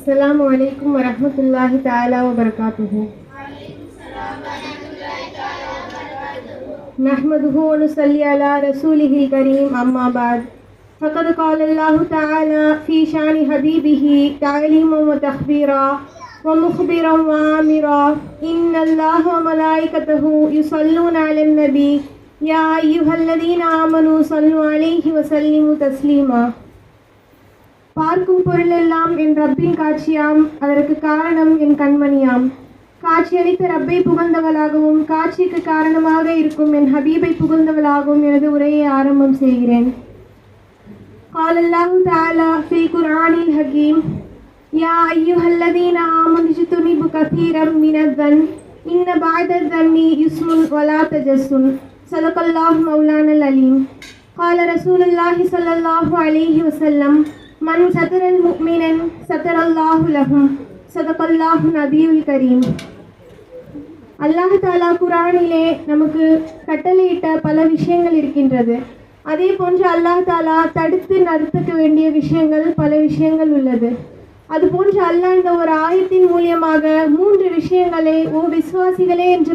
अस्सलामु अलैकुम वरहमतुल्लाहि ताला वबरकातुहू। नहमदुहू व नुसल्ली अला रसूलिहिल करीम अम्मा बाद। फ़क़द क़ाल अल्लाहु ताला फ़ी शानि हबीबिही तालीमन व तख़बीरा व मुख़बिरन व आमिरा इन्नल्लाह व मलाइकतहू युसल्लूना अलन नबी या अय्युहल्लज़ीना आमनू सल्लु अलैहि व सल्लिमू तस्लीमा। பார்க்கும் பொருளெல்லாம் என் ரப்பின் காட்சியாம், அதற்கு காரணம் என் கண்மணியாம். காட்சியளித்த ரப்பை புகழ்ந்தவளாகவும் காட்சிக்கு காரணமாக இருக்கும் என் ஹபீபை புகழ்ந்தவளாகவும் எனது உரையை ஆரம்பம் செய்கிறேன். قال الله تعالى في القرآن الحكيم يا أيها الذين آمنوا اجتنبوا كثيرا من الظن إن بعد الظن إثم ولا تجسسوا صدق الله مولانا العليم. قال رسول الله صلى الله عليه وسلم மன் சதரல் முஃமினன் சதரல்லாஹு லஹும் சதகல்லாஹு நபியுல் கரீம். அல்லாஹ் தாலா குரானிலே நமக்கு கட்டளையிட்ட பல விஷயங்கள் இருக்கின்றது. அதே போன்று அல்லாஹ் தாலா தடுத்து நிறுத்த வேண்டிய விஷயங்கள் பல விஷயங்கள் உள்ளது. அதுபோன்று அல்லாஹ் இந்த ஒரு ஆயத்தின் மூலியமாக 3 விஷயங்களை விசுவாசிகளே என்று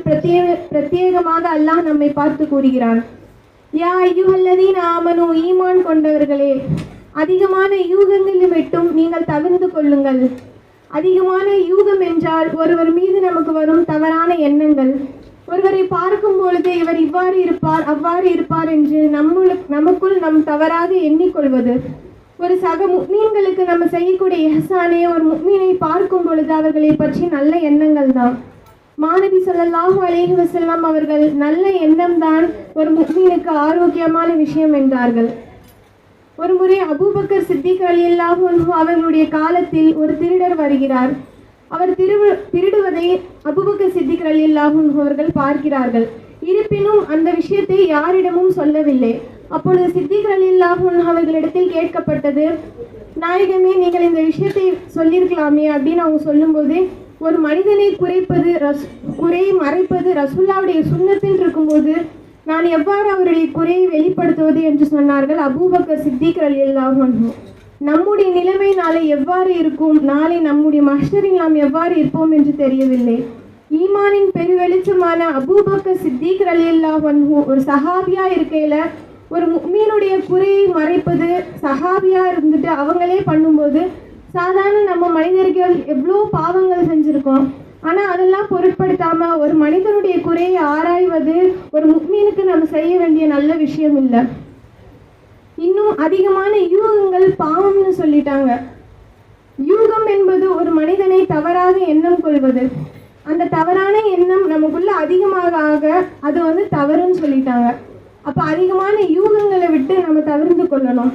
பிரத்யேகமாக அல்லாஹ் நம்மை பார்த்து கூறுகிறான். யா அய்யுஹல்லதீன ஆமனு, ஈமான் கொண்டவர்களே, அதிகமான யூகங்களை விட்டும் நீங்கள் தவிர்த்து கொள்ளுங்கள். அதிகமான யூகம் என்றால் ஒருவர் மீது நமக்கு வரும் தவறான எண்ணங்கள். ஒருவரை பார்க்கும் பொழுது இவர் இவ்வாறு இருப்பார் அவ்வாறு இருப்பார் என்று நமக்குள் நம் தவறாக எண்ணிக்கொள்வது. ஒரு சக முஃமின்களுக்கு நம்ம செய்யக்கூடிய இஹ்சானே ஒரு முஃமினை பார்க்கும் பொழுது அவர்களை பற்றி நல்ல எண்ணங்கள் தான். மாநபி ஸல்லல்லாஹு அலைஹி வஸல்லம் அவர்கள் நல்ல எண்ணம் தான் ஒரு முஃமினுக்கு ஆரோக்கியமான விஷயம் என்றார்கள். ஒரு முறை அபூபக்கர் சித்திக் ரலியல்லாஹு அன்ஹு அவர்களுடைய காலத்தில் ஒரு திருடர் வருகிறார். அவர் திருடுவதை அபூபக்கர் சித்திக் ரலியல்லாஹு அன்ஹு அவர்கள் பார்க்கிறார்கள். இருப்பினும் அந்த விஷயத்தை யாரிடமும் சொல்லவில்லை. அப்பொழுது சித்திக் ரலியல்லாஹு அன்ஹு அவர்களிடத்தில் கேட்கப்பட்டது, நாயகமே, நீங்கள் இந்த விஷயத்தை சொல்லியிருக்கலாமே அப்படின்னு அவங்க சொல்லும்போது, ஒரு மனிதனை குறையை மறைப்பது ரசூலுல்லாஹ்வுடைய சுன்னத்தில் இருக்கும்போது நான் எவ்வாறு அவருடைய குறையை வெளிப்படுத்துவது என்று சொன்னார்கள் அபூபக்கர் சித்திக் ரலியல்லாஹு அன்ஹு. நம்முடைய நிலைமை நாளை எவ்வாறு இருக்கும், நாளை நம்முடைய மஹ்ஷரில் நாம் எவ்வாறு இருப்போம் என்று தெரியவில்லை. ஈமானின் பெருவெளிச்சமான அபூபக்கர் சித்திக் ரலியல்லாஹு அன்ஹு ஒரு சஹாபியா இருக்கையில ஒரு முஃமினுடைய குறையை மறைப்பது, சஹாபியா இருந்துட்டு அவங்களே பண்ணும்போது, சாதாரண நம்ம மனிதர்கள் எவ்வளோ பாவங்கள் செஞ்சுருக்கோம். ஆனால் அதெல்லாம் பொருட்படுத்தாம ஒரு மனிதனுடைய குறையை ஆராய்வது ஒரு முஃமினுக்கு நம்ம செய்ய வேண்டிய நல்ல விஷயம் இல்லை. இன்னும் அதிகமான யூகங்கள் பாவம்னு சொல்லிட்டாங்க. யூகம் என்பது ஒரு மனிதனை தவறாக எண்ணம் கொள்வது. அந்த தவறான எண்ணம் நமக்குள்ள அதிகமாக ஆக அது தவறுன்னு சொல்லிட்டாங்க. அப்போ அதிகமான யூகங்களை விட்டு நம்ம தவிர்த்து கொள்ளணும்.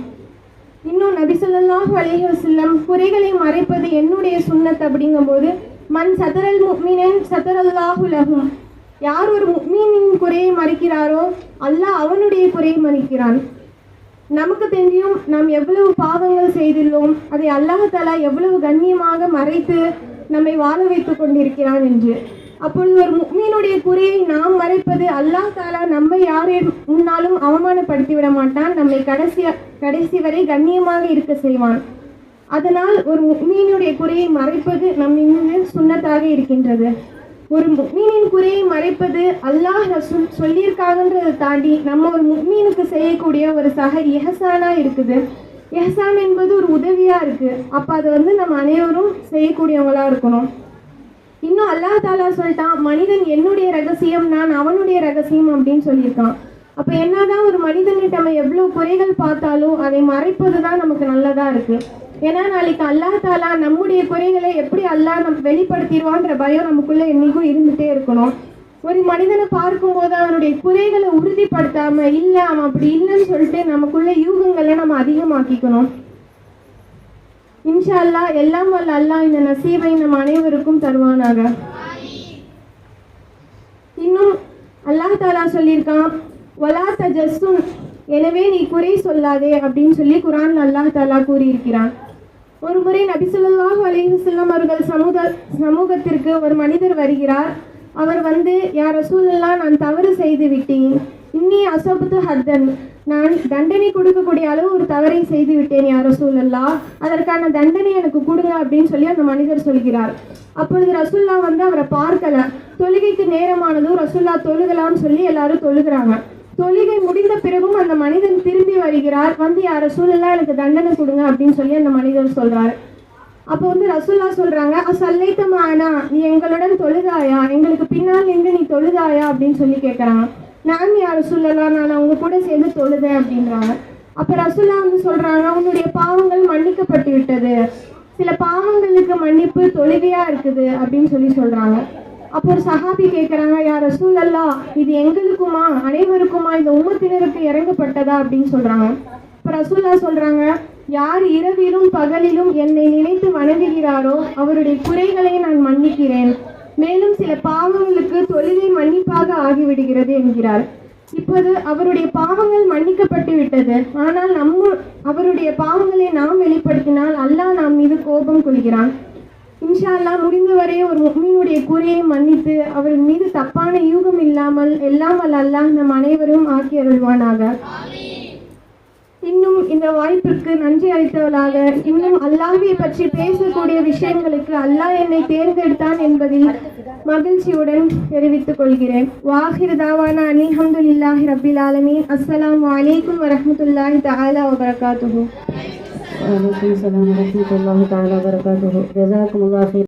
இன்னும் நபி ஸல்லல்லாஹு அலைஹி வஸல்லம் குறைகளை மறைப்பது என்னுடைய சுன்னத் அப்படிங்கும்போது, மன் சதரல் முஃமினன் சதரல்லாஹு லஹும், யார் ஒரு முஃமினின் குறையை மறைக்கிறாரோ அல்லாஹ் அவனுடைய குறையை மறைக்கிறான். நமக்கு தெரியும் நாம் எவ்வளவு பாவங்கள் செய்துள்ளோம், அதை அல்லாஹ் தஆலா எவ்வளவு கண்ணியமாக மறைத்து நம்மை வாழ வைத்து கொண்டிருக்கிறான் என்று. அப்பொழுது ஒரு முஃமினுடைய குறையை நாம் மறைப்பது, அல்லாஹ் தஆலா நம்மை யாரும் முன்னாலும் அவமானப்படுத்தி விட மாட்டான், நம்மை கடைசி வரை கண்ணியமாக இருக்க செய்வான். அதனால் ஒரு முஃமினுடைய குறையை மறைப்பது நம் இன்னும் சுன்னத்தாக இருக்கின்றது. ஒரு முஃமினின் குறையை மறைப்பது அல்லாஹ் ரசூல் சொல்லியிருக்காங்கன்றதை தாண்டி நம்ம ஒரு முஃமினுக்கு செய்யக்கூடிய ஒரு இஹ்சானா இருக்குது. இஹ்சான் என்பது ஒரு உதவியா இருக்கு. அப்போ அதை நம்ம அனைவரும் செய்யக்கூடியவங்களா இருக்கணும். இன்னும் அல்லாஹ் தாலா சொல்லிட்டான், மனிதன் என்னுடைய ரகசியம், நான் அவனுடைய ரகசியம் அப்படின்னு சொல்லியிருக்கான். அப்போ என்னதான் ஒரு மனிதன்கிட்ட நம்ம எவ்வளோ குறைகள் பார்த்தாலும் அதை மறைப்பது தான் நமக்கு நல்லதா இருக்கு. ஏன்னா நாளைக்கு அல்லாஹ் தாலா நம்முடைய குறைகளை எப்படி அல்லாஹ் நம்ம வெளிப்படுத்திடுவான்ற பயம் நமக்குள்ள என்னைக்கும் இருந்துகிட்டே இருக்கணும். ஒரு மனிதனை பார்க்கும்போது அவனுடைய குறைகளை உறுதிப்படுத்தாம இல்லை அவன் அப்படி இல்லைன்னு சொல்லிட்டு நமக்குள்ள யூகங்களை நம்ம அதிகமாக்கிக்கணும். இன்ஷா அல்லாஹ் எல்லாம் வல்ல அல்லாஹ் இந்த நசீபை நம் அனைவருக்கும் தருவானாக. இன்னும் அல்லாஹ் தாலா சொல்லியிருக்கான், வலா தஜஸ்ஸும், எனவே நீ குறை சொல்லாதே அப்படின்னு சொல்லி குர்ஆன்ல அல்லாஹ் தாலா கூறியிருக்கிறான். ஒரு முறை நபி ஸல்லல்லாஹு அலைஹி வஸல்லம் அவர்கள் சமூகத்திற்கு ஒரு மனிதர் வருகிறார். அவர் யா ரசூலல்லாஹ், நான் தவறு செய்து விட்டேன், இன்னி அஸப்து ஹத்தன், நான் தண்டனை கொடுக்கக்கூடிய அளவு ஒரு தவறை செய்து விட்டேன் யா ரசூலல்லாஹ், அதற்கான தண்டனை எனக்கு கொடுங்க அப்படின்னு சொல்லி அந்த மனிதர் சொல்கிறார். அப்பொழுது ரசூல்லா வந்து அவரை பார்க்கல. தொழுகைக்கு நேரமானதும் ரசூல்லா தொழுகலான்னு சொல்லி எல்லாரும் தொழுகிறாங்க. தொழுகை முடிந்த பிறகும் அந்த மனிதன் திரும்பி வருகிறார். வந்து யா ரசூலல்லாஹ் எனக்கு தண்டனை கொடுங்க அப்படின்னு சொல்லி அந்த மனிதர் சொல்றாரு. அப்போ வந்து ரசூல்லா சொல்றாங்க, சல்லைத்தமானா, நீ எங்களுடன் தொழுதாயா, எங்களுக்கு பின்னால் நின்று நீ தொழுதாயா அப்படின்னு சொல்லி கேட்குறாங்க. நான் யா ரசூலல்லாஹ், நான் அவங்க கூட சேர்ந்து தொழுதேன் அப்படின்றாங்க. அப்போ ரசூல்லா வந்து சொல்றாங்க, உன்னுடைய பாவங்கள் மன்னிக்கப்பட்டு விட்டது, சில பாவங்களுக்கு மன்னிப்பு தொழுகையா இருக்குது அப்படின்னு சொல்லி சொல்றாங்க. அப்போ ஒரு சஹாபி கேட்குறாங்க, யா ரசூலல்லாஹ், இது எங்களுக்குமா அனைவருக்குமா இந்த உம்மத்தினருக்கு இறங்கப்பட்டதா அப்படின்னு சொல்றாங்க. இப்போ ரசூல்லா சொல்றாங்க, யார் இரவிலும் பகலிலும் என்னை நினைத்து வணங்குகிறாரோ அவருடைய குறைகளை நான் மன்னிக்கிறேன், மேலும் சில பாவங்களுக்கு தொழுகை மன்னிப்பாக ஆகிவிடுகிறது என்கிறார். இப்போது அவருடைய பாவங்கள் மன்னிக்கப்பட்டு விட்டது. ஆனால் அவருடைய பாவங்களை நாம் வெளிப்படுத்தினால் அல்லாஹ் நாம் மீது கோபம் கொள்கிறான். இன்ஷா அல்லாஹ் முடிந்தவரை ஒரு முஃமினுடைய குறையை மன்னித்து அவர் மீது தப்பான யூகம் இல்லாமல் எல்லாம் வல்ல அல்லாஹ் நம் அனைவரும் ஆக்கி அருள்வானாக. இன்னும் இந்த வாய்ப்பிற்கு நன்றி அளித்தவளாக, இன்னும் அல்லாஹ்வை பற்றி பேசக்கூடிய விஷயங்களுக்கு அல்லாஹ் என்னை தேர்ந்தெடுத்தான் என்பதில் மகிழ்ச்சியுடன் தெரிவித்துக் கொள்கிறேன். வாஹிர் தாவானா அல்ஹம்துலில்லாஹி ரப்பில் ஆலமீன். அஸ்ஸலாமு அலைக்கும் வரஹ்மத்துல்லாஹி தஆலா வபரகாத்துஹு. வலைக்கும் ஸலாம் வரஹ்மத்துல்லாஹி தஆலா வபரகாத்துஹு. ஜஸாக்குமுல்லாஹ்.